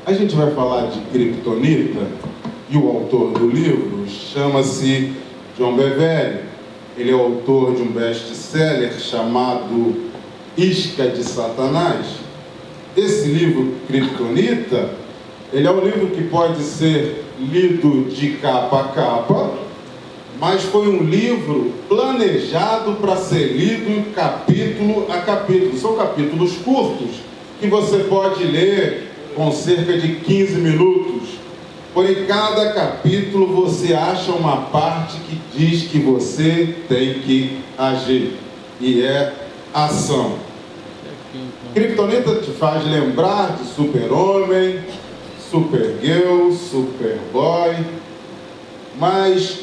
A gente vai falar de Kryptonita e o autor do livro chama-se John Bevere. Ele é autor de um best-seller chamado Isca de Satanás. Esse livro, Kryptonita, ele é um livro que pode ser lido de capa a capa, mas foi um livro planejado para ser lido capítulo a capítulo. São capítulos curtos que você pode ler com cerca de 15 minutos. Por cada capítulo você acha uma parte que diz que você tem que agir, e é ação. Kryptonita te faz lembrar de Super-Homem, Supergirl, Superboy, mas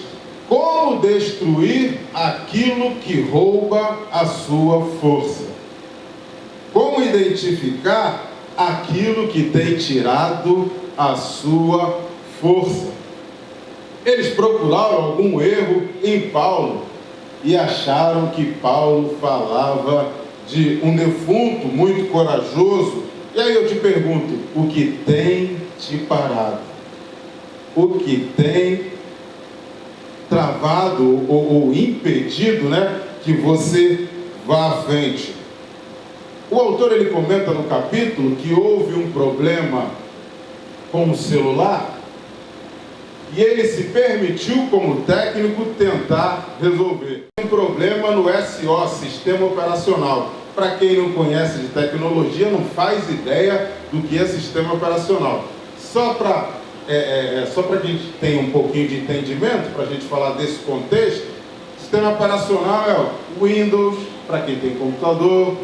como destruir aquilo que rouba a sua força? Como identificar aquilo que tem tirado a sua força? Eles procuraram algum erro em Paulo e acharam que Paulo falava de um defunto muito corajoso. E aí eu te pergunto, o que tem te parado? O que tem travado ou impedido, que você vá à frente? O autor, ele comenta no capítulo que houve um problema com o celular e ele se permitiu, como técnico, tentar resolver. Um problema no SO, Sistema Operacional. Para quem não conhece de tecnologia, não faz ideia do que é Sistema Operacional. Só para que a gente tenha um pouquinho de entendimento, para a gente falar desse contexto, Sistema Operacional é o Windows, para quem tem computador,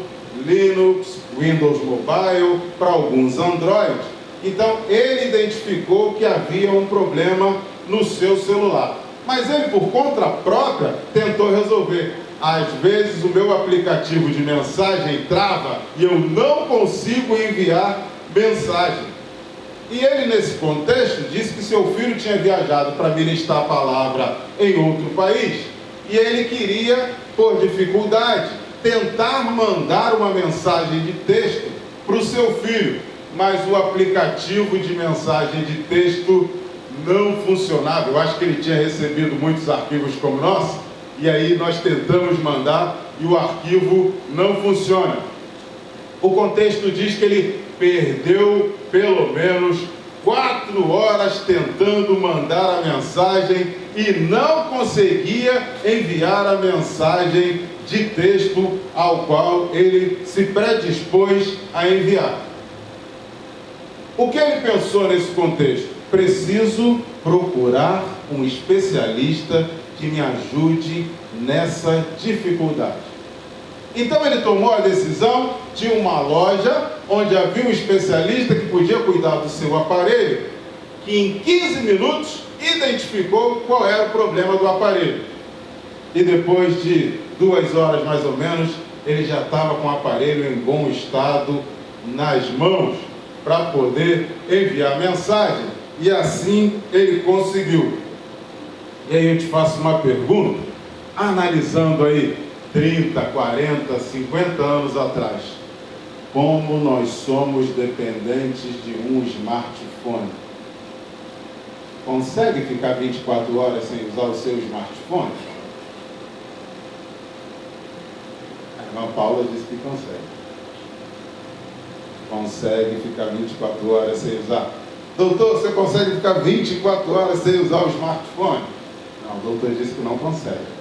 Linux, Windows Mobile, para alguns Android. Então, ele identificou que havia um problema no seu celular. Mas ele, por conta própria, tentou resolver. Às vezes, o meu aplicativo de mensagem trava e eu não consigo enviar mensagem. E ele, nesse contexto, disse que seu filho tinha viajado para ministrar a palavra em outro país e ele queria, por dificuldade, tentar mandar uma mensagem de texto para o seu filho, mas o aplicativo de mensagem de texto não funcionava. Eu acho que ele tinha recebido muitos arquivos como nós, e aí nós tentamos mandar e o arquivo não funciona. O contexto diz que ele perdeu pelo menos 4 horas tentando mandar a mensagem e não conseguia enviar a mensagem de texto ao qual ele se predispôs a enviar. O que ele pensou nesse contexto? Preciso procurar um especialista que me ajude nessa dificuldade. Então ele tomou a decisão de uma loja onde havia um especialista que podia cuidar do seu aparelho, que em 15 minutos identificou qual era o problema do aparelho. E depois de 2 horas mais ou menos, ele já estava com o aparelho em bom estado nas mãos para poder enviar mensagem. E assim ele conseguiu. E aí eu te faço uma pergunta, analisando aí 30, 40, 50 anos atrás, como nós somos dependentes de um smartphone. Consegue ficar 24 horas sem usar o seu smartphone? A irmã Paula disse que consegue. Consegue ficar 24 horas sem usar? Doutor, você consegue ficar 24 horas sem usar o smartphone? Não, o doutor disse que não consegue.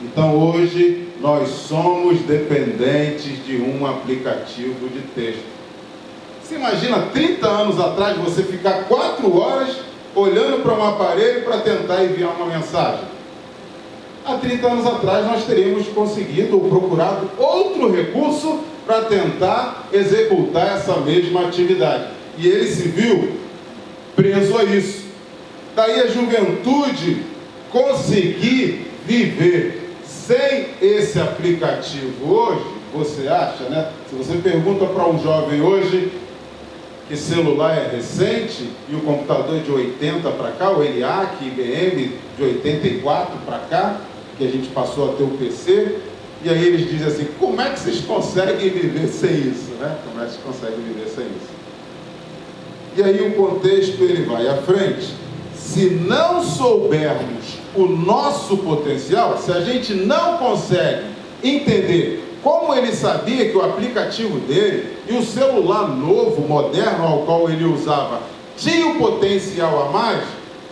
Então hoje nós somos dependentes de um aplicativo de texto. Você imagina 30 anos atrás você ficar 4 horas olhando para um aparelho para tentar enviar uma mensagem? Há 30 anos atrás nós teríamos conseguido ou procurado outro recurso para tentar executar essa mesma atividade. E ele se viu preso a isso. Daí a juventude conseguir viver sem esse aplicativo hoje, você acha, Se você pergunta para um jovem hoje que celular é recente e o computador é de 80 para cá, o ENIAC, IBM de 84 para cá, que a gente passou a ter o PC, e aí eles dizem assim, como é que vocês conseguem viver sem isso, Como é que vocês conseguem viver sem isso? E aí o contexto ele vai à frente. Se não soubermos o nosso potencial, se a gente não consegue entender como ele sabia que o aplicativo dele e o celular novo, moderno, ao qual ele usava, tinha um potencial a mais,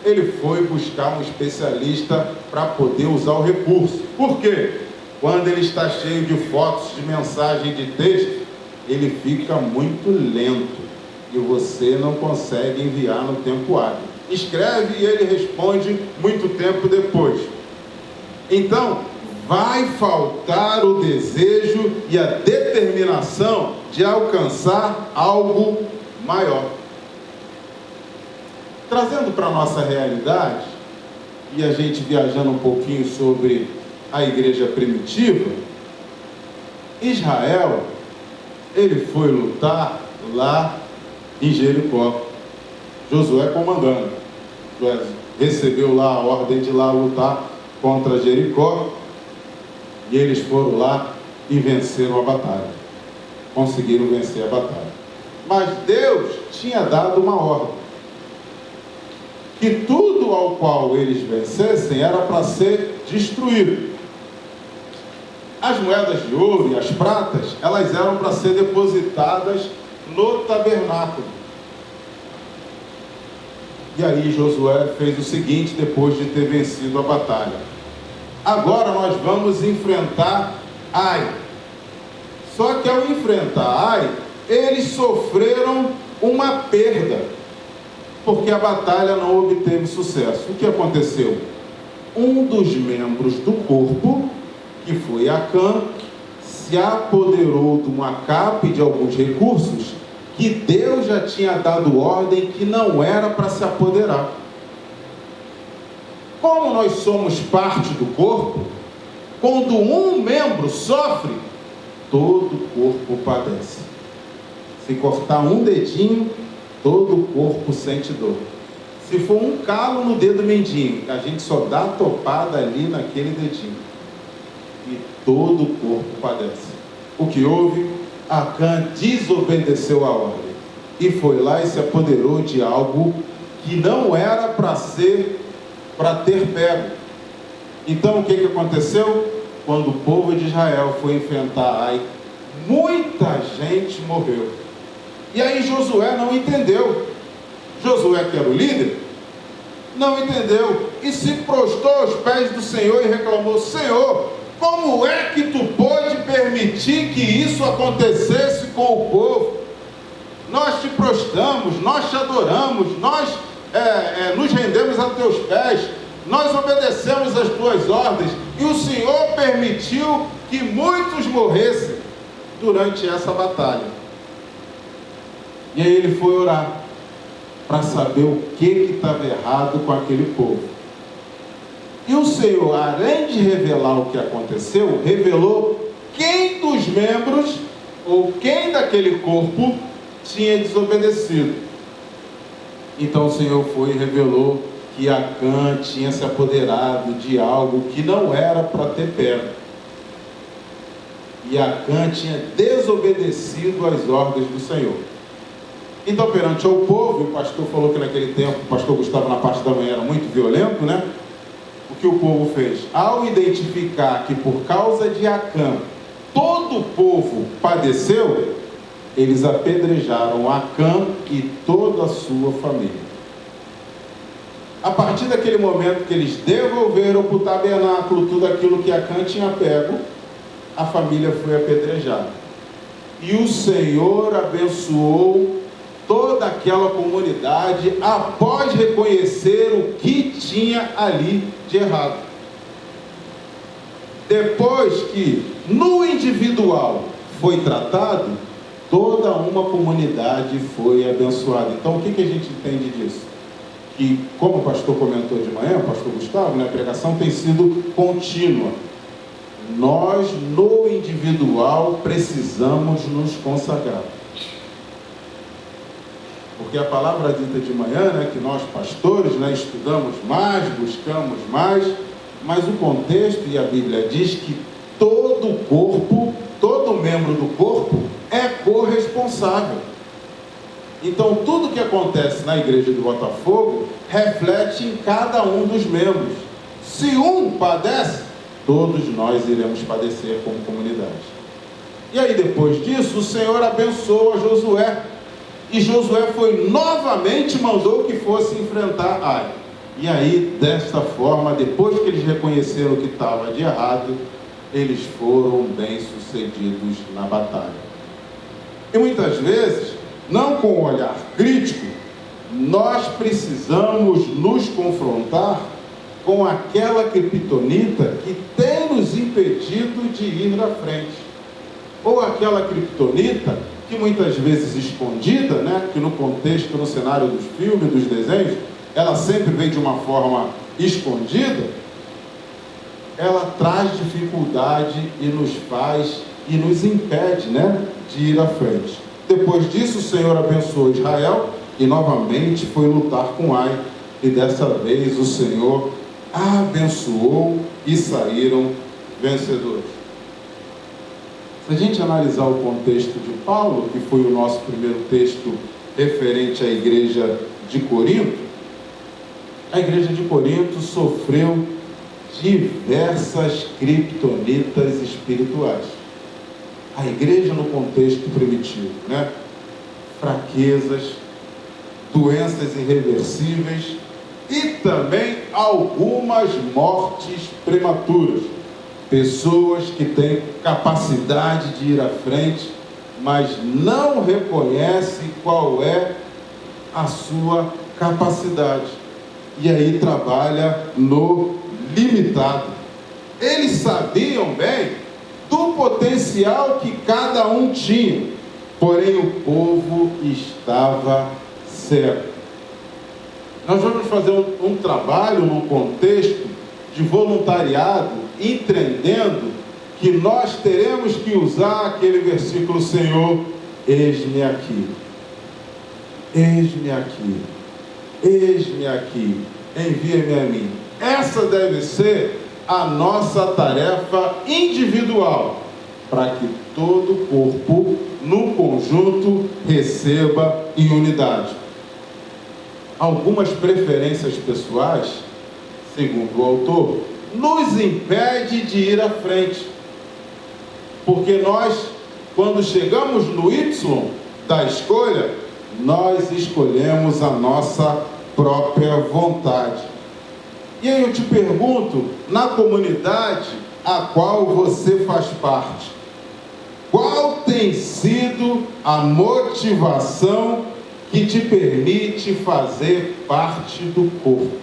ele foi buscar um especialista para poder usar o recurso. Por quê? Quando ele está cheio de fotos, de mensagem, de texto, ele fica muito lento e você não consegue enviar no tempo hábil. Escreve e ele responde muito tempo depois. Então, vai faltar o desejo e a determinação de alcançar algo maior. Trazendo para a nossa realidade, e a gente viajando um pouquinho sobre a igreja primitiva, Israel, ele foi lutar lá em Jericó. Josué comandando. Josué recebeu lá a ordem de lá lutar contra Jericó, e eles foram lá e venceram a batalha. Conseguiram vencer a batalha. Mas Deus tinha dado uma ordem, que tudo ao qual eles vencessem era para ser destruído. As moedas de ouro e as pratas, elas eram para ser depositadas no tabernáculo. E aí Josué fez o seguinte, depois de ter vencido a batalha: agora nós vamos enfrentar Ai. Só que ao enfrentar Ai, eles sofreram uma perda, porque a batalha não obteve sucesso. O que aconteceu? Um dos membros do corpo, que foi Acã, se apoderou de uma capa e de alguns recursos que Deus já tinha dado ordem que não era para se apoderar. Como nós somos parte do corpo, quando um membro sofre, todo o corpo padece. Se cortar um dedinho, todo o corpo sente dor. Se for um calo no dedo mindinho, a gente só dá topada ali naquele dedinho, e todo o corpo padece. O que houve? Acã desobedeceu a ordem e foi lá e se apoderou de algo que não era para ter pego. Então o que aconteceu? Quando o povo de Israel foi enfrentar Ai, muita gente morreu. E aí Josué não entendeu. Josué, que era o líder, não entendeu e se prostrou aos pés do Senhor e reclamou: Senhor, como é que tu pôde permitir que isso acontecesse com o povo? Nós te prostramos, nós te adoramos, nós nos rendemos a teus pés, nós obedecemos as tuas ordens, e o Senhor permitiu que muitos morressem durante essa batalha. E aí ele foi orar para saber o que estava errado com aquele povo. E o Senhor, além de revelar o que aconteceu, revelou quem dos membros ou quem daquele corpo tinha desobedecido. Então o Senhor foi e revelou que Acã tinha se apoderado de algo que não era para ter pego. E Acã tinha desobedecido às ordens do Senhor. Então, perante ao povo, o pastor falou que naquele tempo, o pastor Gustavo na parte da manhã era muito violento, né? O que o povo fez? Ao identificar que por causa de Acã todo o povo padeceu, eles apedrejaram Acã e toda a sua família. A partir daquele momento que eles devolveram para o tabernáculo tudo aquilo que Acã tinha pego, a família foi apedrejada. E o Senhor abençoou toda aquela comunidade após reconhecer o que tinha ali de errado. Depois que no individual foi tratado, toda uma comunidade foi abençoada. Então o que a gente entende disso? Que, como o pastor comentou de manhã, o pastor Gustavo, né, a pregação tem sido contínua. Nós no individual precisamos nos consagrar. Porque a palavra dita de manhã, né, que nós pastores, né, estudamos mais, buscamos mais, mas o contexto e a Bíblia diz que todo o corpo, todo membro do corpo é corresponsável. Então, tudo que acontece na igreja do Botafogo reflete em cada um dos membros. Se um padece, todos nós iremos padecer como comunidade. E aí, depois disso, o Senhor abençoou a Josué. E Josué novamente mandou que fosse enfrentar Ai. E aí, desta forma, depois que eles reconheceram o que estava de errado, eles foram bem-sucedidos na batalha. E muitas vezes, não com um olhar crítico, nós precisamos nos confrontar com aquela criptonita que tem nos impedido de ir à frente. Ou aquela criptonita que muitas vezes escondida, né, que no contexto, no cenário dos filmes, dos desenhos, ela sempre vem de uma forma escondida, ela traz dificuldade e nos faz e nos impede, né, de ir à frente. Depois disso, o Senhor abençoou Israel e novamente foi lutar com Ai, e dessa vez o Senhor abençoou e saíram vencedores. Se a gente analisar o contexto de Paulo, que foi o nosso primeiro texto referente à igreja de Corinto, a igreja de Corinto sofreu diversas criptonitas espirituais. A igreja no contexto primitivo, né? Fraquezas, doenças irreversíveis e também algumas mortes prematuras. Pessoas que têm capacidade de ir à frente, mas não reconhecem qual é a sua capacidade. E aí trabalha no limitado. Eles sabiam bem do potencial que cada um tinha, porém o povo estava cego. Nós vamos fazer um trabalho num contexto de voluntariado, entendendo que nós teremos que usar aquele versículo: Senhor, eis-me aqui, eis-me aqui, eis-me aqui, envia-me a mim. Essa deve ser a nossa tarefa individual, para que todo o corpo, no conjunto, receba em unidade. Algumas preferências pessoais, segundo o autor, nos impede de ir à frente. Porque nós, quando chegamos no Y da escolha, nós escolhemos a nossa própria vontade. E aí eu te pergunto, na comunidade a qual você faz parte, qual tem sido a motivação que te permite fazer parte do corpo?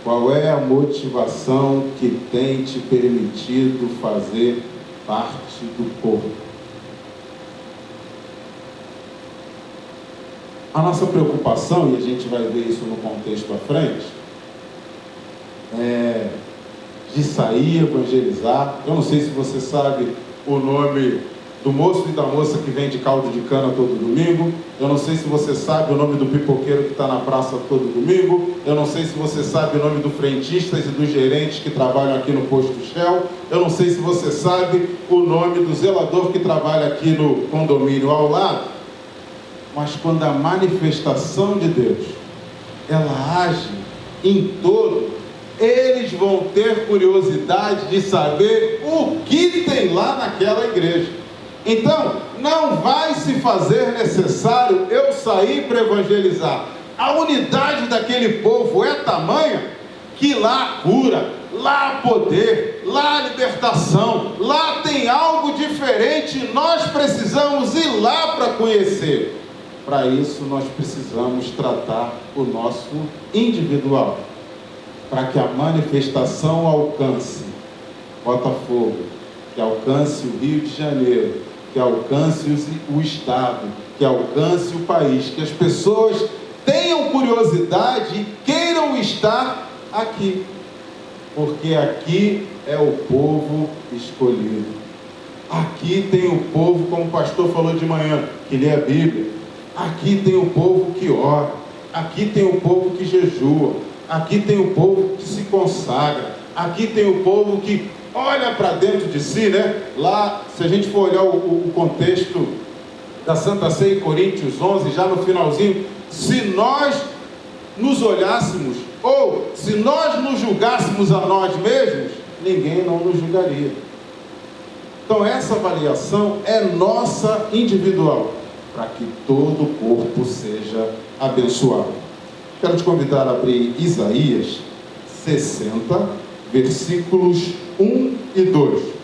Qual é a motivação que tem te permitido fazer parte do corpo? A nossa preocupação, e a gente vai ver isso no contexto à frente, é de sair, evangelizar. Eu não sei se você sabe o nome do moço e da moça que vende caldo de cana todo domingo. Eu não sei se você sabe o nome do pipoqueiro que está na praça todo domingo. Eu não sei se você sabe o nome do frentistas e dos gerentes que trabalham aqui no posto Shell. Eu não sei se você sabe o nome do zelador que trabalha aqui no condomínio ao lado. Mas quando a manifestação de Deus, ela age em todo, eles vão ter curiosidade de saber o que tem lá naquela igreja. Então, não vai se fazer necessário eu sair para evangelizar. A unidade daquele povo é tamanha que lá há cura, lá há poder, lá há libertação, lá tem algo diferente. Nós precisamos ir lá para conhecer. Para isso, nós precisamos tratar o nosso individual, para que a manifestação alcance Botafogo, que alcance o Rio de Janeiro, que alcance o Estado, que alcance o país, que as pessoas tenham curiosidade e queiram estar aqui, porque aqui é o povo escolhido. Aqui tem o povo, como o pastor falou de manhã, que lê a Bíblia. Aqui tem o povo que ora, aqui tem o povo que jejua, aqui tem o povo que se consagra, aqui tem o povo que olha para dentro de si, né? Lá, se a gente for olhar o contexto da Santa Ceia em Coríntios 11, já no finalzinho, se nós nos olhássemos, ou se nós nos julgássemos a nós mesmos, ninguém não nos julgaria. Então essa avaliação é nossa individual, para que todo o corpo seja abençoado. Quero te convidar a abrir Isaías 60, versículos 1 e 2.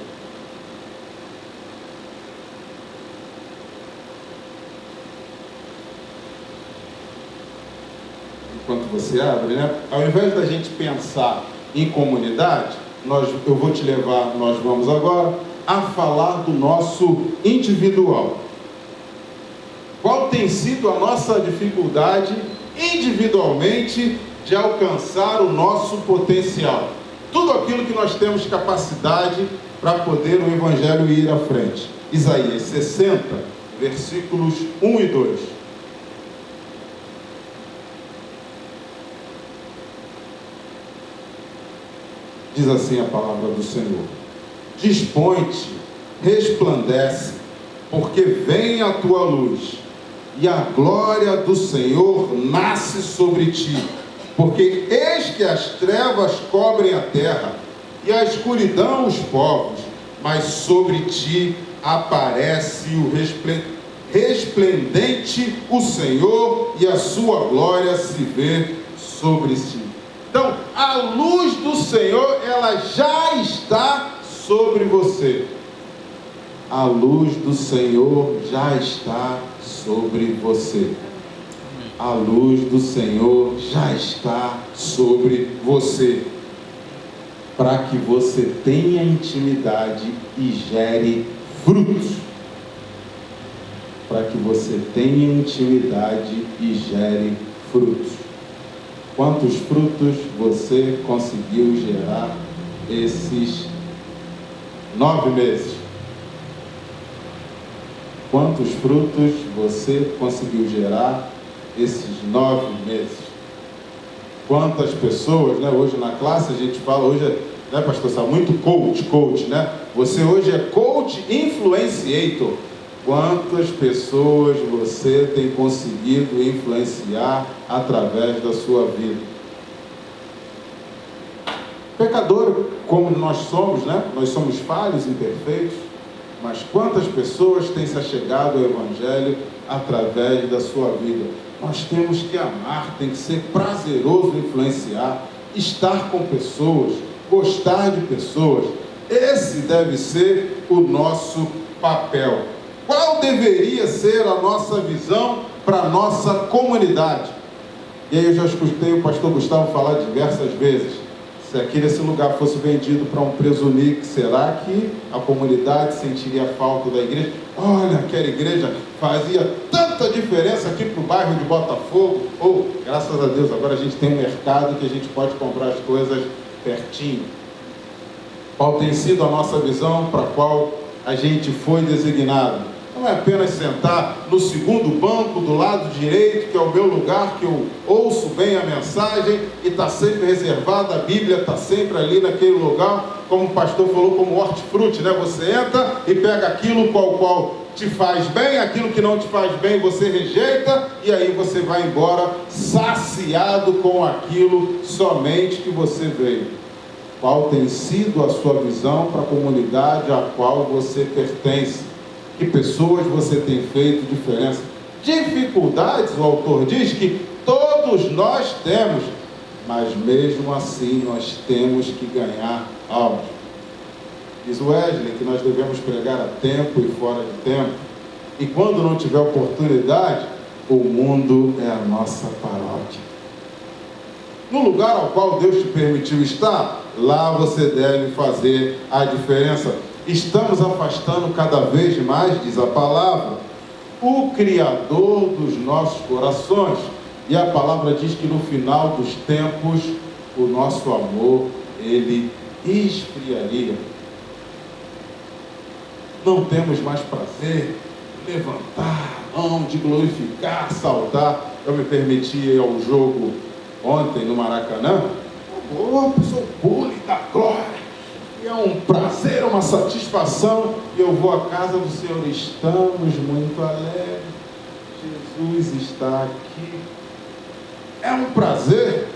Enquanto você abre, né? Ao invés da gente pensar em comunidade, eu vou te levar, nós vamos agora a falar do nosso individual. Qual tem sido a nossa dificuldade individualmente de alcançar o nosso potencial? Tudo aquilo que nós temos capacidade para poder o Evangelho ir à frente. Isaías 60, versículos 1 e 2. Diz assim a palavra do Senhor: dispõe-te, resplandece, porque vem a tua luz, e a glória do Senhor nasce sobre ti. Porque eis que as trevas cobrem a terra, e a escuridão os povos, mas sobre ti aparece o resplendente o Senhor, e a sua glória se vê sobre si. Então, a luz do Senhor, ela já está sobre você. A luz do Senhor já está sobre você. A luz do Senhor já está sobre você. Para que você tenha intimidade e gere frutos. Para que você tenha intimidade e gere frutos. Quantos frutos você conseguiu gerar esses 9 meses? Quantos frutos você conseguiu gerar esses 9 meses? Quantas pessoas, né? Hoje na classe a gente fala, hoje, né, pastor, sabe, muito coach, né? Você hoje é coach influenciator. Quantas pessoas você tem conseguido influenciar através da sua vida? Pecador como nós somos, né? Nós somos falhos, imperfeitos, mas quantas pessoas têm se achegado ao Evangelho através da sua vida? Nós temos que amar, tem que ser prazeroso influenciar, estar com pessoas, gostar de pessoas. Esse deve ser o nosso papel. Qual deveria ser a nossa visão para a nossa comunidade? E aí eu já escutei o pastor Gustavo falar diversas vezes, se aqui nesse lugar fosse vendido para um presunique, será que a comunidade sentiria falta da igreja? Olha, aquela igreja fazia tanta diferença aqui para o bairro de Botafogo. Ou, graças a Deus, agora a gente tem um mercado que a gente pode comprar as coisas pertinho. Qual tem sido a nossa visão para a qual a gente foi designado? Não é apenas sentar no segundo banco do lado direito, que é o meu lugar, que eu ouço bem a mensagem e está sempre reservada, a Bíblia está sempre ali naquele lugar, como o pastor falou, como hortifruti, né? Você entra e pega aquilo qual te faz bem, aquilo que não te faz bem você rejeita, e aí você vai embora saciado com aquilo somente que você veio. Qual tem sido a sua visão para a comunidade a qual você pertence? Que pessoas você tem feito diferença? Dificuldades, o autor diz que todos nós temos, mas mesmo assim nós temos que ganhar almas. Diz Wesley que nós devemos pregar a tempo e fora de tempo, e quando não tiver oportunidade, o mundo é a nossa paróquia. No lugar ao qual Deus te permitiu estar, lá você deve fazer a diferença. Estamos afastando cada vez mais, diz a palavra, o Criador dos nossos corações. E a palavra diz que no final dos tempos, o nosso amor, ele esfriaria. Não temos mais prazer de levantar a mão, de glorificar, saltar. Eu me permiti ir ao jogo ontem no Maracanã. Oh, pessoal, pule da glória. e é um prazer, uma satisfação, e eu vou à casa do Senhor, estamos muito alegres, Jesus está aqui. É um prazer.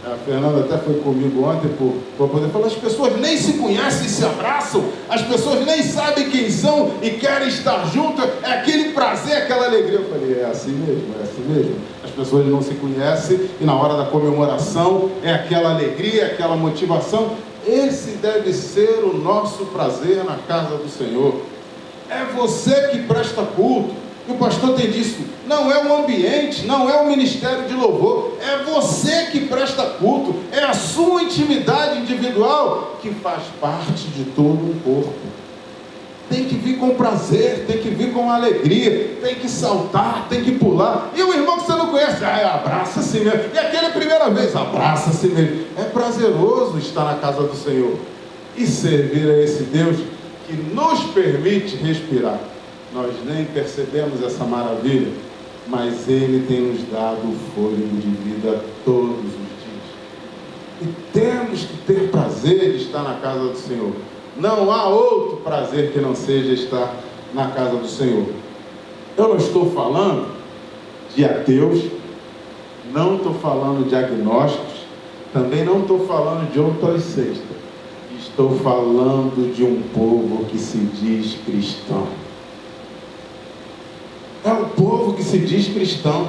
A Fernanda até foi comigo ontem por poder falar, as pessoas nem se conhecem e se abraçam, as pessoas nem sabem quem são e querem estar juntas, é aquele prazer, aquela alegria. Eu falei, é assim mesmo. As pessoas não se conhecem e na hora da comemoração é aquela alegria, aquela motivação. Esse deve ser o nosso prazer na casa do Senhor. É você que presta culto. O pastor tem disso, não é o ambiente, não é o ministério de louvor, é você que presta culto, é a sua intimidade individual que faz parte de todo um corpo. Tem que vir com prazer, tem que vir com alegria, tem que saltar, tem que pular. E o irmão que você não conhece, abraça assim mesmo. E aquela primeira vez, abraça assim mesmo. É prazeroso estar na casa do Senhor e servir a esse Deus que nos permite respirar. Nós nem percebemos essa maravilha, mas Ele tem nos dado o fôlego de vida todos os dias. E temos que ter prazer de estar na casa do Senhor. Não há outro prazer que não seja estar na casa do Senhor. Eu não estou falando de ateus, não estou falando de agnósticos, também não estou falando de outras seitas. Estou falando de um povo que se diz cristão. É o povo que se diz cristão,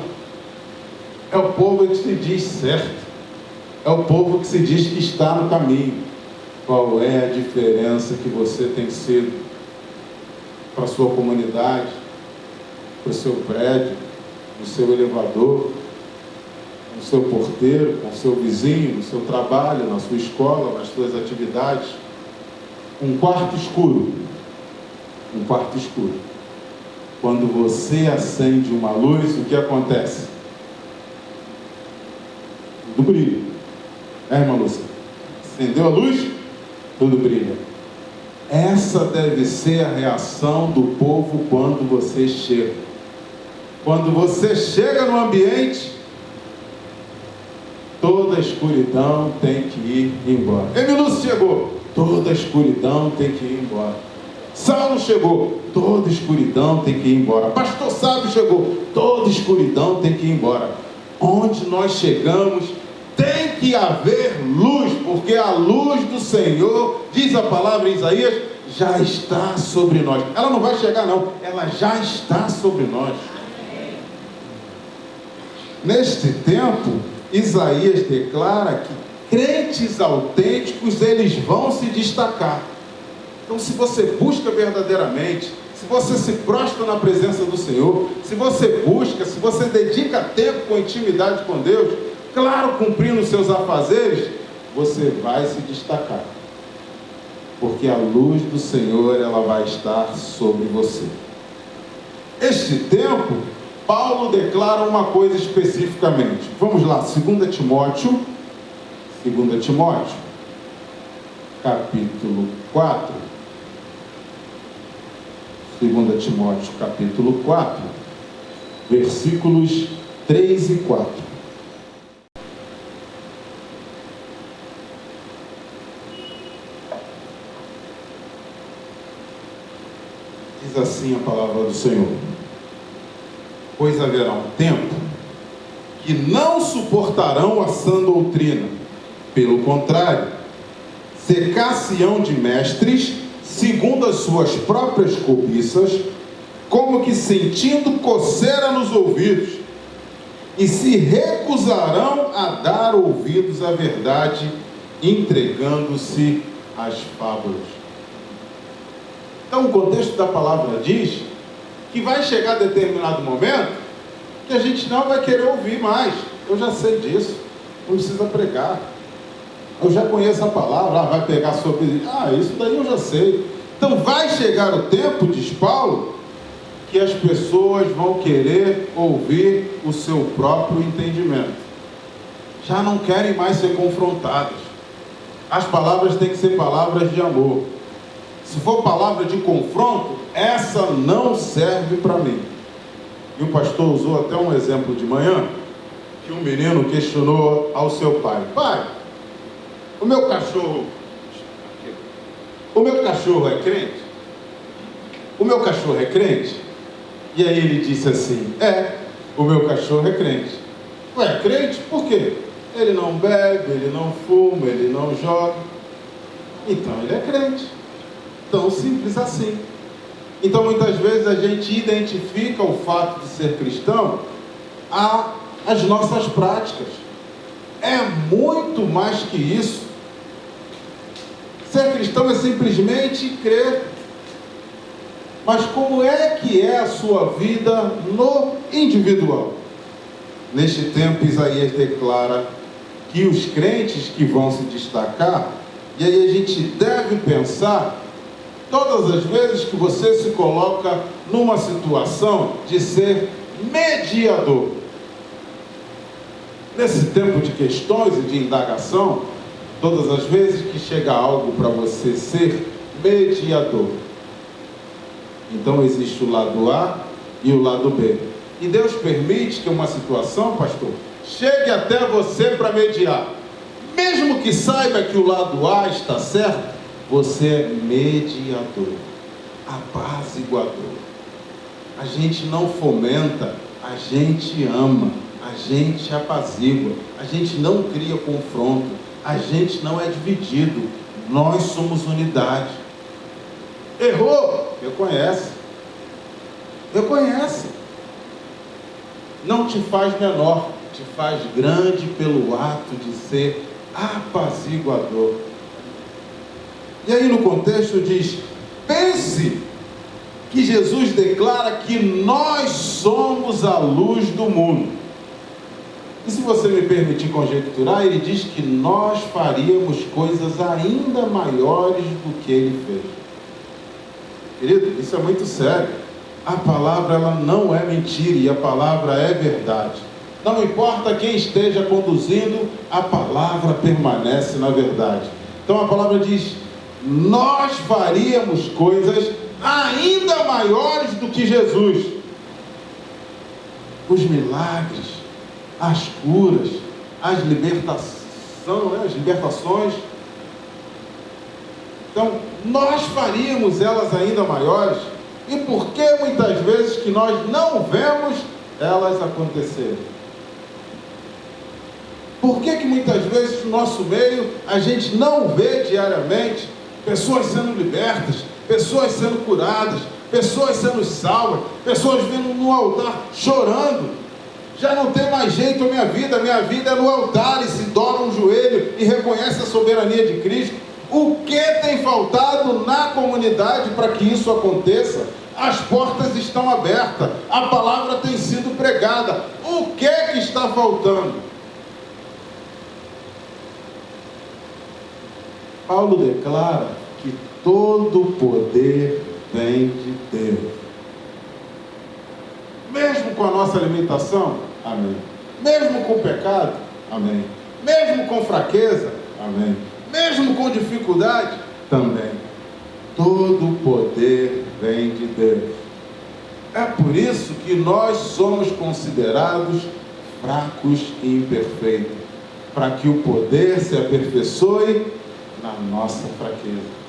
é o povo que se diz certo, é o povo que se diz que está no caminho. Qual é a diferença que você tem sido para a sua comunidade, para o seu prédio, no seu elevador, no seu porteiro, com o seu vizinho, no seu trabalho, na sua escola, nas suas atividades? Um quarto escuro. Quando você acende uma luz, o que acontece? Tudo brilha. Irmã Lúcia? Acendeu a luz? Tudo brilha. Essa deve ser a reação do povo quando você chega. Quando você chega no ambiente, toda a escuridão tem que ir embora. Emilúcio chegou, toda a escuridão tem que ir embora. Saulo chegou, toda escuridão tem que ir embora. Pastor Sábio chegou, toda escuridão tem que ir embora. Onde nós chegamos, tem que haver luz, porque a luz do Senhor, diz a palavra em Isaías, já está sobre nós. Ela não vai chegar não, ela já está sobre nós. Neste tempo, Isaías declara que crentes autênticos, eles vão se destacar. Então, se você busca verdadeiramente, se você se prostra na presença do Senhor, se você busca, se você dedica tempo com intimidade com Deus, claro, cumprindo os seus afazeres, você vai se destacar. Porque a luz do Senhor, ela vai estar sobre você. Este tempo, Paulo declara uma coisa especificamente. Vamos lá, 2 Timóteo, capítulo 4. 2 Timóteo, capítulo 4, versículos 3 e 4. Diz assim a palavra do Senhor: pois haverá um tempo que não suportarão a sã doutrina, pelo contrário, cercar-se-ão de mestres, segundo as suas próprias cobiças, como que sentindo coceira nos ouvidos, e se recusarão a dar ouvidos à verdade, entregando-se às fábulas. Então, o contexto da palavra diz que vai chegar determinado momento que a gente não vai querer ouvir mais. Eu já sei disso, não precisa pregar. Eu já conheço a palavra, vai pegar sobre... isso daí eu já sei. Então vai chegar o tempo, diz Paulo, que as pessoas vão querer ouvir o seu próprio entendimento. Já não querem mais ser confrontadas. As palavras têm que ser palavras de amor. Se for palavra de confronto, essa não serve para mim. E o pastor usou até um exemplo de manhã, que um menino questionou ao seu pai: pai, o meu cachorro o meu cachorro é crente? O meu cachorro é crente? E aí ele disse assim, o meu cachorro é crente. Ué, crente? Por quê? Ele não bebe, ele não fuma, ele não joga. Então ele é crente. Tão simples assim. Então muitas vezes a gente identifica o fato de ser cristão às nossas práticas. É muito mais que isso. Ser cristão é simplesmente crer. Mas como é que é a sua vida no individual? Neste tempo, Isaías declara que os crentes que vão se destacar, e aí a gente deve pensar, todas as vezes que você se coloca numa situação de ser mediador. Nesse tempo de questões e de indagação, todas as vezes que chega algo para você ser mediador. Então existe o lado A e o lado B. E Deus permite que uma situação, pastor, chegue até você para mediar. Mesmo que saiba que o lado A está certo, você é mediador, apaziguador. A gente não fomenta, a gente ama, a gente apazigua, a gente não cria confronto, a gente não é dividido, nós somos unidade. Errou? Reconhece. Reconhece. Não te faz menor, te faz grande pelo ato de ser apaziguador. E aí no contexto diz, pense que Jesus declara que nós somos a luz do mundo. E se você me permitir conjecturar, ele diz que nós faríamos coisas ainda maiores do que ele fez. Querido, isso é muito sério. A palavra ela não é mentira e a palavra é verdade. Não importa quem esteja conduzindo, a palavra permanece na verdade. Então a palavra diz, nós faríamos coisas ainda maiores do que Jesus. Os milagres, as curas, as libertações. Então, nós faríamos elas ainda maiores. E por que muitas vezes que nós não vemos elas acontecerem? Por que muitas vezes no nosso meio a gente não vê diariamente pessoas sendo libertas, pessoas sendo curadas, pessoas sendo salvas, pessoas vindo no altar chorando? Já não tem mais jeito a minha vida é no altar, e se dobra um joelho e reconhece a soberania de Cristo. O que tem faltado na comunidade para que isso aconteça? As portas estão abertas, a palavra tem sido pregada. O que está faltando? Paulo declara que todo o poder vem de Deus. Mesmo com a nossa limitação, amém. Mesmo com o pecado, amém. Mesmo com fraqueza, amém. Mesmo com dificuldade, também. Todo o poder vem de Deus. É por isso que nós somos considerados fracos e imperfeitos, para que o poder se aperfeiçoe na nossa fraqueza.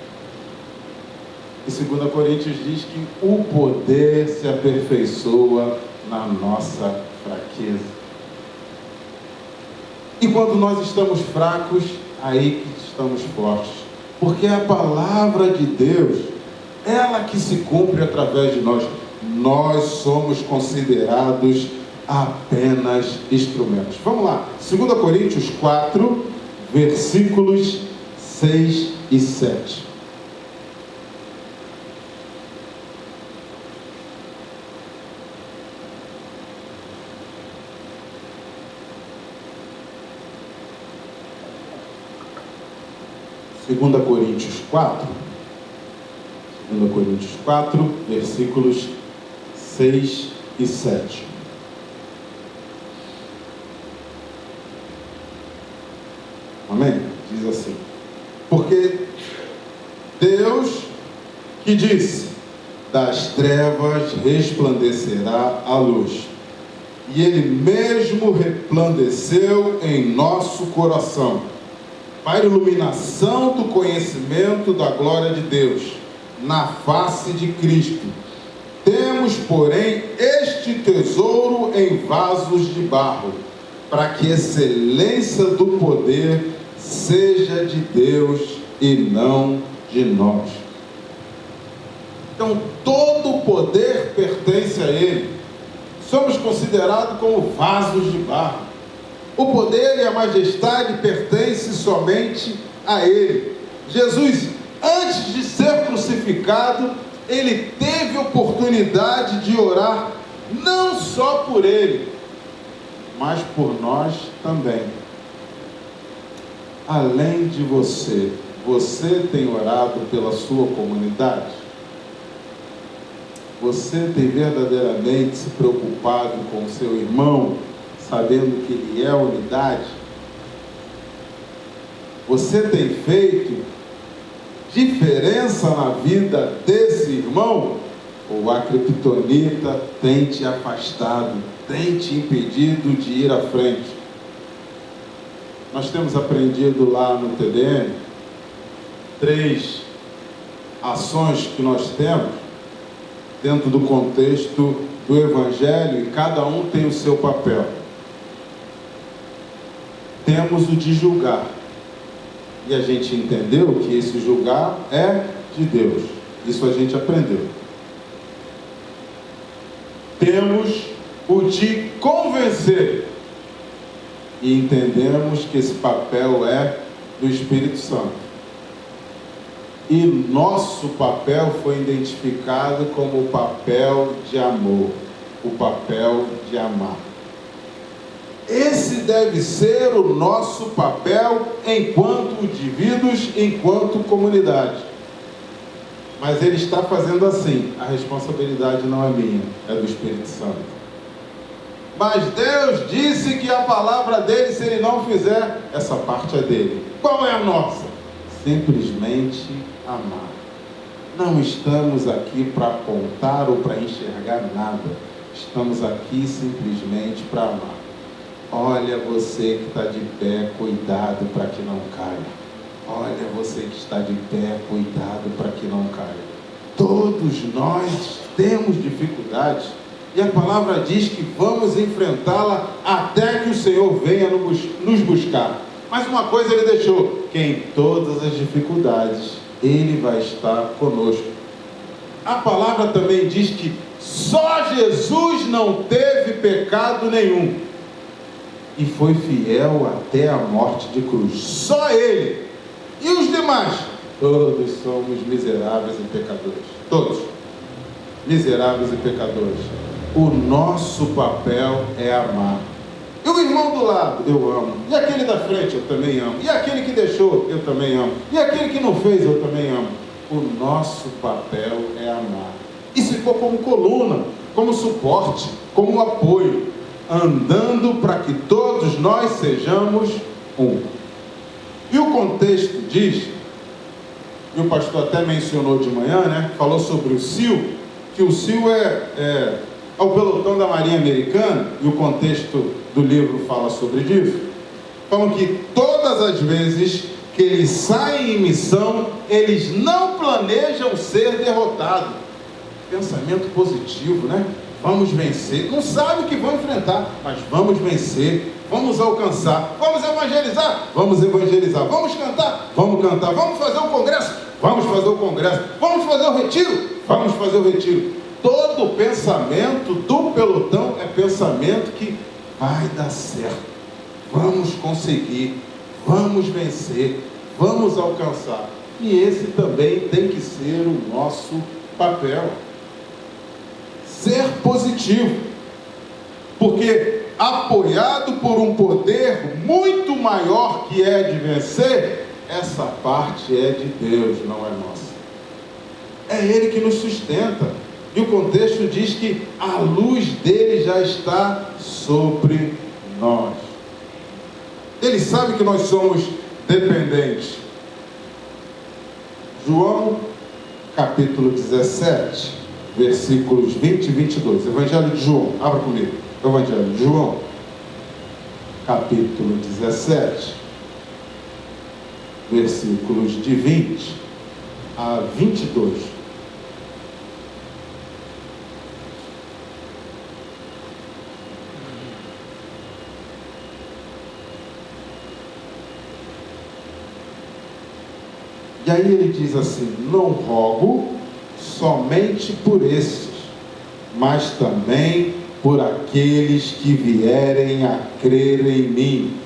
E 2 Coríntios diz que o poder se aperfeiçoa na nossa fraqueza. E quando nós estamos fracos, aí que estamos fortes. Porque a palavra de Deus, ela que se cumpre através de nós. Nós somos considerados apenas instrumentos. Vamos lá, 2 Coríntios 4, versículos 6 e 7. Segunda Coríntios 4, versículos 6 e 7. Amém? Diz assim: porque Deus que disse, das trevas resplandecerá a luz, e Ele mesmo resplandeceu em nosso coração, para a iluminação do conhecimento da glória de Deus, na face de Cristo. Temos, porém, este tesouro em vasos de barro, para que a excelência do poder seja de Deus e não de nós. Então, todo o poder pertence a Ele. Somos considerados como vasos de barro. O poder e a majestade pertencem somente a Ele. Jesus, antes de ser crucificado, Ele teve oportunidade de orar não só por Ele, mas por nós também. Além de você, você tem orado pela sua comunidade? Você tem verdadeiramente se preocupado com o seu irmão, sabendo que ele é unidade? Você tem feito diferença na vida desse irmão? Ou a criptonita tem te afastado, tem te impedido de ir à frente? Nós temos aprendido lá no TDM 3 ações que nós temos dentro do contexto do Evangelho, e cada um tem o seu papel. Temos o de julgar, e a gente entendeu que esse julgar é de Deus. Isso a gente aprendeu. Temos o de convencer, e entendemos que esse papel é do Espírito Santo. E nosso papel foi identificado como o papel de amor, o papel de amar. Esse deve ser o nosso papel enquanto indivíduos, enquanto comunidade. Mas Ele está fazendo assim. A responsabilidade não é minha, é do Espírito Santo. Mas Deus disse que a palavra dele, se Ele não fizer, essa parte é dele. Qual é a nossa? Simplesmente amar. Não estamos aqui para apontar ou para enxergar nada. Estamos aqui simplesmente para amar. Olha você que está de pé, cuidado para que não caia. Olha você que está de pé, cuidado para que não caia. Todos nós temos dificuldades, e a palavra diz que vamos enfrentá-la até que o Senhor venha nos buscar. Mas uma coisa Ele deixou, que em todas as dificuldades Ele vai estar conosco. A palavra também diz que só Jesus não teve pecado nenhum e foi fiel até a morte de cruz. Só Ele. E os demais? Todos somos miseráveis e pecadores. Todos. Miseráveis e pecadores. O nosso papel é amar. E o irmão do lado, eu amo. E aquele da frente, eu também amo. E aquele que deixou, eu também amo. E aquele que não fez, eu também amo. O nosso papel é amar. Isso ficou como coluna, como suporte, como apoio, andando para que todos nós sejamos um. E o contexto diz, e o pastor até mencionou de manhã, né? Falou sobre o SEAL, que o SEAL é o pelotão da Marinha Americana, e o contexto do livro fala sobre isso. Falam que todas as vezes que eles saem em missão, eles não planejam ser derrotados. Pensamento positivo, né? Vamos vencer. Não sabe o que vão enfrentar, mas vamos vencer. Vamos alcançar. Vamos evangelizar. Vamos evangelizar. Vamos cantar. Vamos cantar. Vamos fazer o congresso. Vamos fazer o congresso. Vamos fazer o retiro. Vamos fazer o retiro. Todo pensamento do pelotão é pensamento que vai dar certo. Vamos conseguir. Vamos vencer. Vamos alcançar. E esse também tem que ser o nosso papel. Ser positivo. Porque apoiado por um poder muito maior que é de vencer, essa parte é de Deus, não é nossa. É Ele que nos sustenta. E o contexto diz que a luz dele já está sobre nós. Ele sabe que nós somos dependentes. João, capítulo 17, versículos 20 e 22. Evangelho de João, abra comigo. Evangelho de João, capítulo 17, versículos de 20 a 22. E aí ele diz assim: não rogo somente por estes, mas também por aqueles que vierem a crer em mim,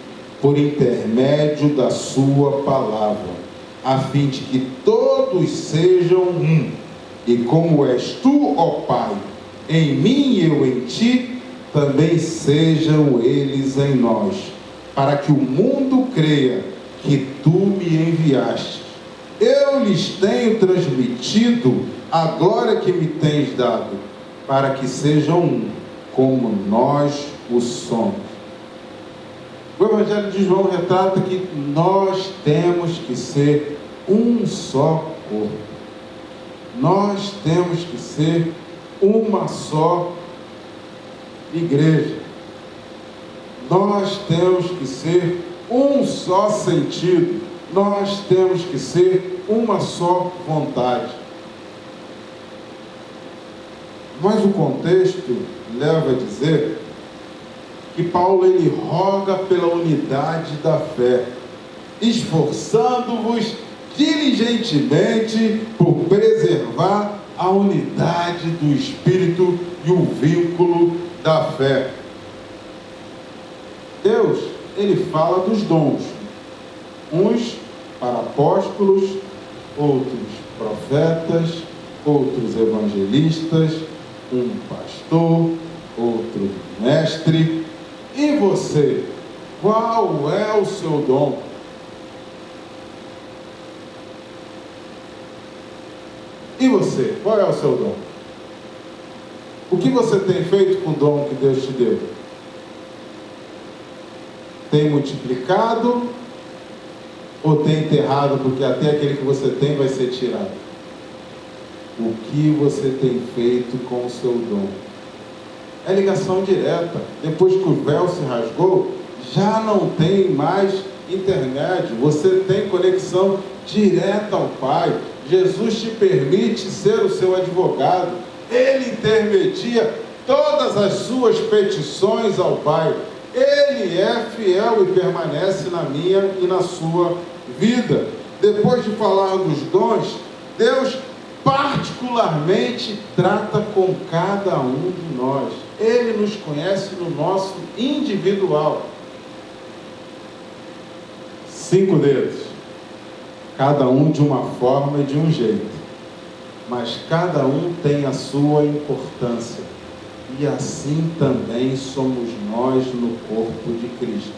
por intermédio da sua palavra, a fim de que todos sejam um, e como és tu, ó Pai, em mim e eu em ti, também sejam eles em nós, para que o mundo creia que tu me enviaste. Eu lhes tenho transmitido a glória que me tens dado, para que sejam um, como nós o somos. O Evangelho de João retrata que nós temos que ser um só corpo. Nós temos que ser uma só igreja. Nós temos que ser um só sentido. Nós temos que ser uma só vontade. Mas o contexto leva a dizer que Paulo ele roga pela unidade da fé, esforçando-vos diligentemente por preservar a unidade do Espírito e o vínculo da fé. Deus, ele fala dos dons, uns para apóstolos, outros profetas, outros evangelistas, um pastor, outro mestre. E você, qual é o seu dom? E você, qual é o seu dom? O que você tem feito com o dom que Deus te deu? Tem multiplicado ou tem enterrado, porque até aquele que você tem vai ser tirado? O que você tem feito com o seu dom? É ligação direta. Depois que o véu se rasgou, já não tem mais intermédio. Você tem conexão direta ao Pai. Jesus te permite ser o seu advogado. Ele intermedia todas as suas petições ao Pai. Ele é fiel e permanece na minha e na sua vida. Depois de falar dos dons, Deus particularmente trata com cada um de nós. Ele nos conhece no nosso individual. 5 dedos, cada um de uma forma e de um jeito, mas cada um tem a sua importância, e assim também somos nós no corpo de Cristo.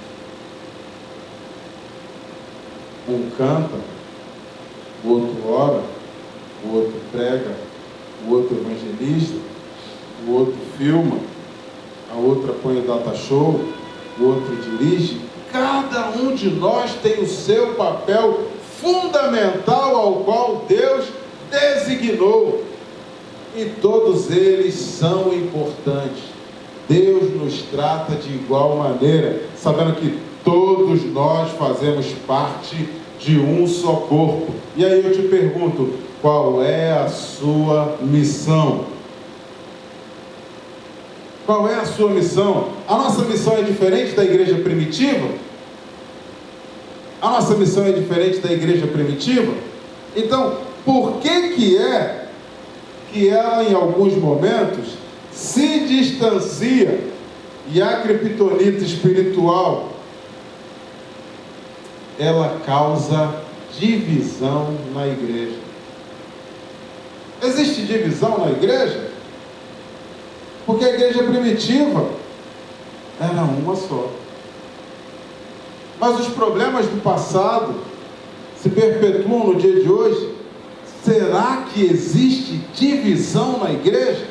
Um canta, o outro ora, o outro prega, o outro evangelista, o outro filma, a outra põe o data show, o outro dirige. Cada um de nós tem o seu papel fundamental ao qual Deus designou, e todos eles são importantes. Deus nos trata de igual maneira, sabendo que todos nós fazemos parte de um só corpo. E aí eu te pergunto, qual é a sua missão? Qual é a sua missão? A nossa missão é diferente da igreja primitiva? A nossa missão é diferente da igreja primitiva? Então, por que é que ela, em alguns momentos, se distancia e a criptonita espiritual, ela causa divisão na igreja? Existe divisão na igreja? Porque a igreja primitiva era uma só. Mas os problemas do passado se perpetuam no dia de hoje. Será que existe divisão na igreja?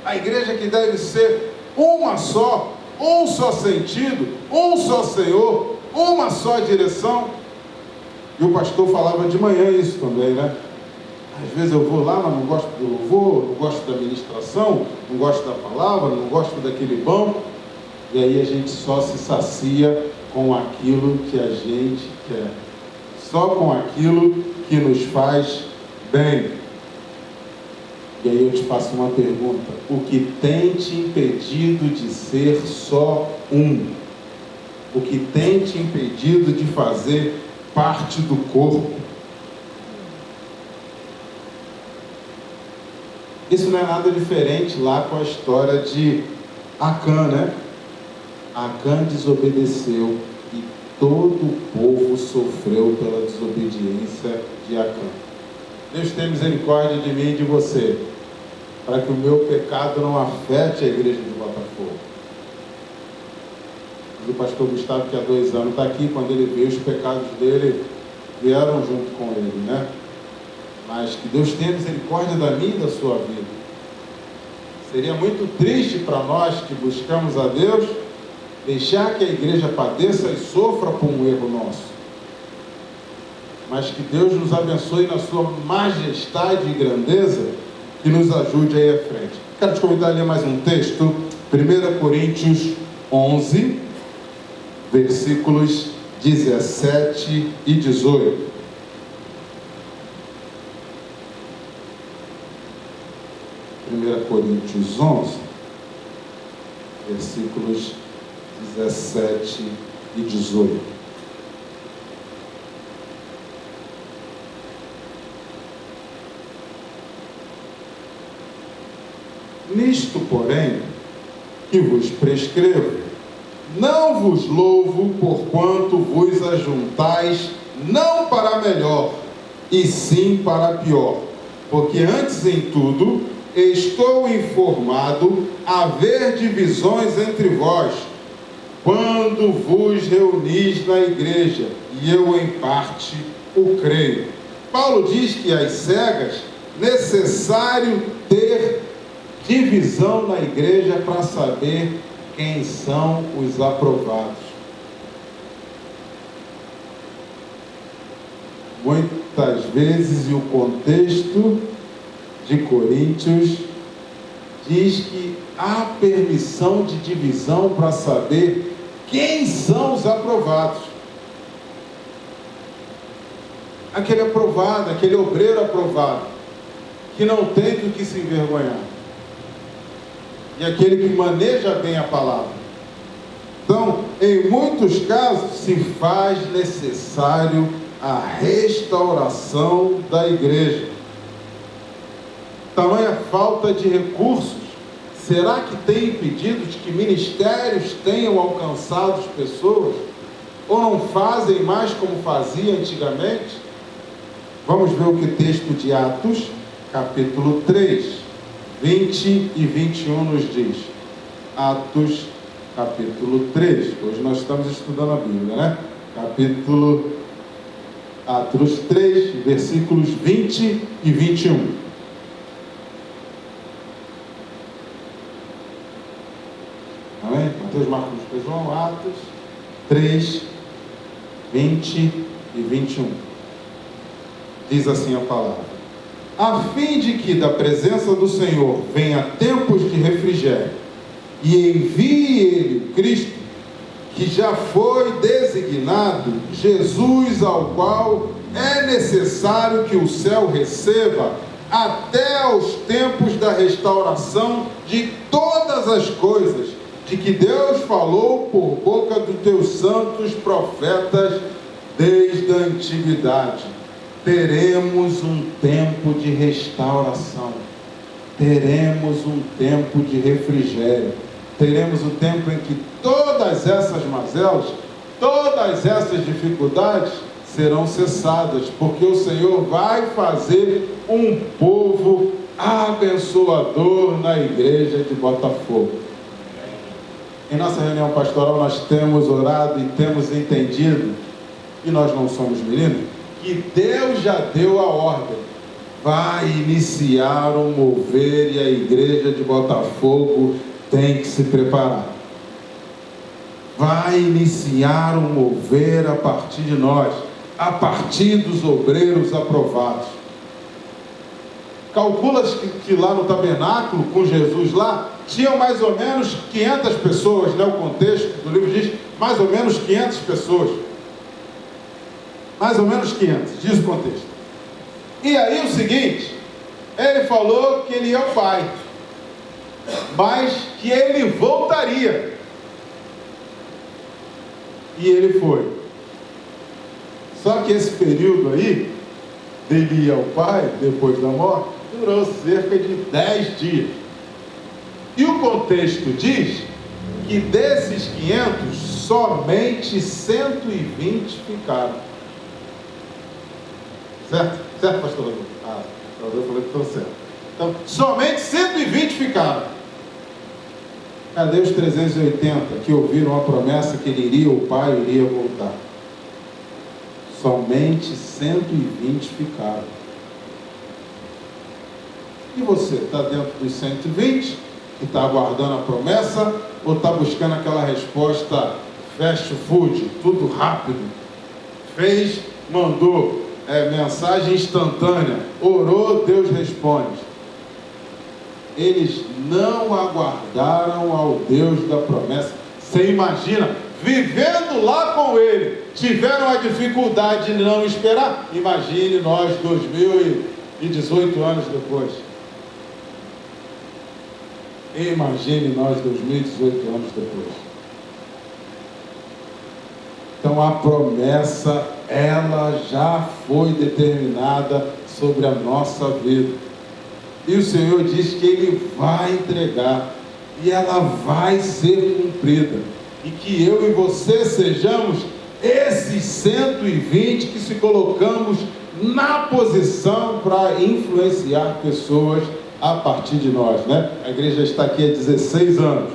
A igreja que deve ser uma só, um só sentido, um só Senhor, uma só direção. E o pastor falava de manhã isso também, né? Às vezes eu vou lá, mas não gosto do louvor, não gosto da ministração, não gosto da palavra, não gosto daquele banco. E aí a gente só se sacia com aquilo que a gente quer. só com aquilo que nos faz bem. E aí eu te faço uma pergunta: o que tem te impedido de ser só um? O que tem te impedido de fazer parte do corpo? Isso não é nada diferente lá com a história de Acã, né? Acã desobedeceu e todo o povo sofreu pela desobediência de Acã. Deus tem misericórdia de mim e de você, para que o meu pecado não afete a igreja de Botafogo. O pastor Gustavo, que há 2 anos está aqui, quando ele veio, os pecados dele vieram junto com ele, né? Mas que Deus tenha misericórdia da minha e da sua vida. Seria muito triste para nós que buscamos a Deus, deixar que a igreja padeça e sofra por um erro nosso. Mas que Deus nos abençoe na sua majestade e grandeza, que nos ajude aí à frente. Quero te convidar a ler mais um texto, 1 Coríntios 11, versículos 17 e 18. 1 Coríntios 11, versículos 17 e 18. Nisto, porém, que vos prescrevo, não vos louvo porquanto vos ajuntais, não para melhor, e sim para pior. Porque antes em tudo, estou informado haver divisões entre vós, quando vos reunis na igreja, e eu em parte o creio. Paulo diz que às cegas, necessário ter divisão na igreja para saber quem são os aprovados. Muitas vezes, e o contexto de Coríntios diz que há permissão de divisão para saber quem são os aprovados. Aquele aprovado, aquele obreiro aprovado, que não tem do que se envergonhar. E aquele que maneja bem a palavra. Então, em muitos casos, se faz necessário a restauração da igreja. Tamanha falta de recursos, será que tem impedido de que ministérios tenham alcançado as pessoas? Ou não fazem mais como fazia antigamente? Vamos ver o que o texto de Atos, capítulo 3, 20 e 21 nos diz. Atos, capítulo 3. Hoje nós estamos estudando a Bíblia, né? Atos 3, versículos 20 e 21. Amém? Mateus, Marcos, Lucas, João. Atos 3, 20 e 21. Diz assim a palavra: a fim de que da presença do Senhor venha tempos de refrigério, e envie Ele, Cristo, que já foi designado, Jesus, ao qual é necessário que o céu receba, até aos tempos da restauração de todas as coisas, de que Deus falou por boca dos teus santos profetas desde a antiguidade. Teremos um tempo de restauração, teremos um tempo de refrigério, teremos o tempo em que todas essas mazelas, todas essas dificuldades serão cessadas, porque o Senhor vai fazer um povo abençoador na igreja de Botafogo. Em nossa reunião pastoral nós temos orado e temos entendido, e nós não somos meninos, que Deus já deu a ordem, vai iniciar um mover e a igreja de Botafogo tem que se preparar. Vai iniciar um mover a partir de nós, a partir dos obreiros aprovados. Calcula-se que lá no tabernáculo, com Jesus lá, tinham mais ou menos 500 pessoas, né? O contexto do livro diz mais ou menos 500 pessoas. Mais ou menos 500, diz o contexto. E aí o seguinte, ele falou que ele ia ao pai, mas que ele voltaria. E ele foi. Só que esse período aí, dele ir ao pai, depois da morte, durou cerca de 10 dias. E o contexto diz que desses 500, somente 120 ficaram. Certo? Certo, pastor Adolfo? Eu falei que estou certo. Então, somente 120 ficaram. Cadê os 380 que ouviram a promessa que ele iria, o pai iria voltar? Somente 120 ficaram. E você, está dentro dos 120, que está aguardando a promessa, ou está buscando aquela resposta fast food, tudo rápido? Fez, mandou, mensagem instantânea, orou, Deus responde. Eles não aguardaram ao Deus da promessa. Você imagina, vivendo lá com ele, tiveram a dificuldade de não esperar. Imagine nós 2018 anos depois. Imagine nós 2018 anos depois. Então a promessa, ela já foi determinada sobre a nossa vida. E o Senhor diz que Ele vai entregar. E ela vai ser cumprida. E que eu e você sejamos esses 120 que se colocamos na posição para influenciar pessoas a partir de nós, né? A igreja está aqui há 16 anos.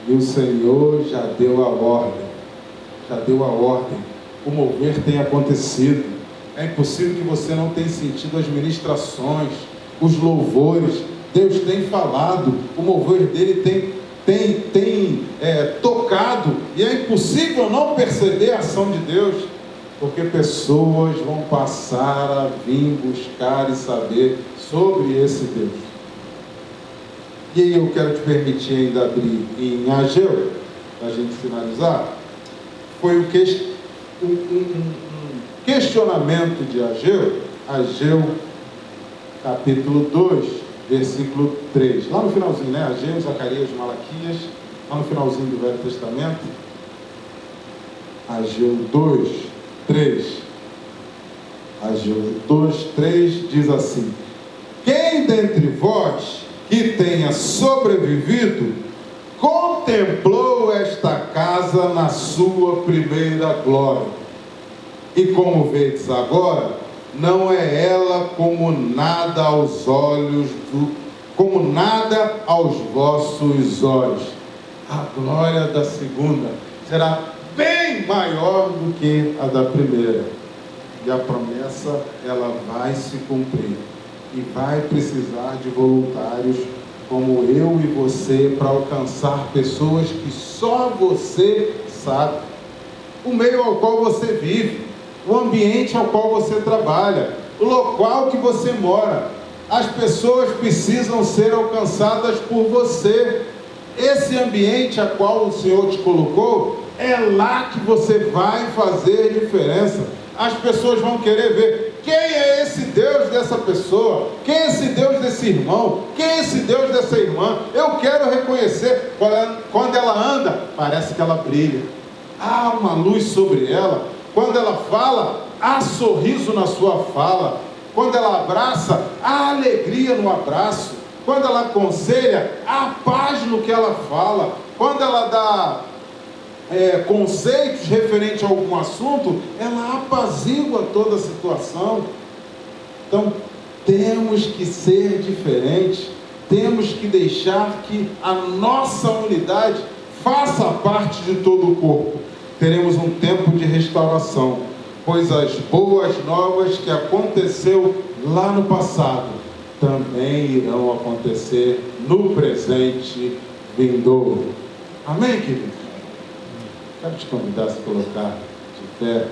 E o Senhor já deu a ordem. Já deu a ordem. O mover tem acontecido. É impossível que você não tenha sentido as ministrações, os louvores. Deus tem falado. O mover dele tem tocado. E é impossível não perceber a ação de Deus. Porque pessoas vão passar a vir buscar e saber sobre esse Deus. E aí eu quero te permitir ainda abrir em Ageu, para a gente finalizar. Foi um questionamento de Ageu, Ageu capítulo 2, versículo 3. Lá no finalzinho, né? Ageu, Zacarias, Malaquias, lá no finalzinho do Velho Testamento. Ageu 2, 3. Ageu 2, 3 diz assim: quem dentre vós que tenha sobrevivido contemplou esta casa na sua primeira glória? E como vedes agora, não é ela como nada aos olhos como nada aos vossos olhos. A glória da segunda será bem maior do que a da primeira. E a promessa, ela vai se cumprir. E vai precisar de voluntários como eu e você para alcançar pessoas que só você sabe. O meio ao qual você vive, o ambiente ao qual você trabalha, o local que você mora. As pessoas precisam ser alcançadas por você. Esse ambiente a qual o Senhor te colocou, é lá que você vai fazer diferença. As pessoas vão querer ver quem é esse Deus dessa pessoa, quem é esse Deus desse irmão, quem é esse Deus dessa irmã. Eu quero reconhecer. Quando ela anda, parece que ela brilha, há uma luz sobre ela. Quando ela fala, há sorriso na sua fala. Quando ela abraça, há alegria no abraço. Quando ela aconselha, há paz no que ela fala. Quando ela dá conceitos referentes a algum assunto, ela apazigua toda a situação. Então, temos que ser diferentes. Temos que deixar que a nossa unidade faça parte de todo o corpo. Teremos um tempo de restauração, pois as boas novas que aconteceu lá no passado também irão acontecer no presente vindouro. Amém, queridos? Quero te convidar a se colocar de pé.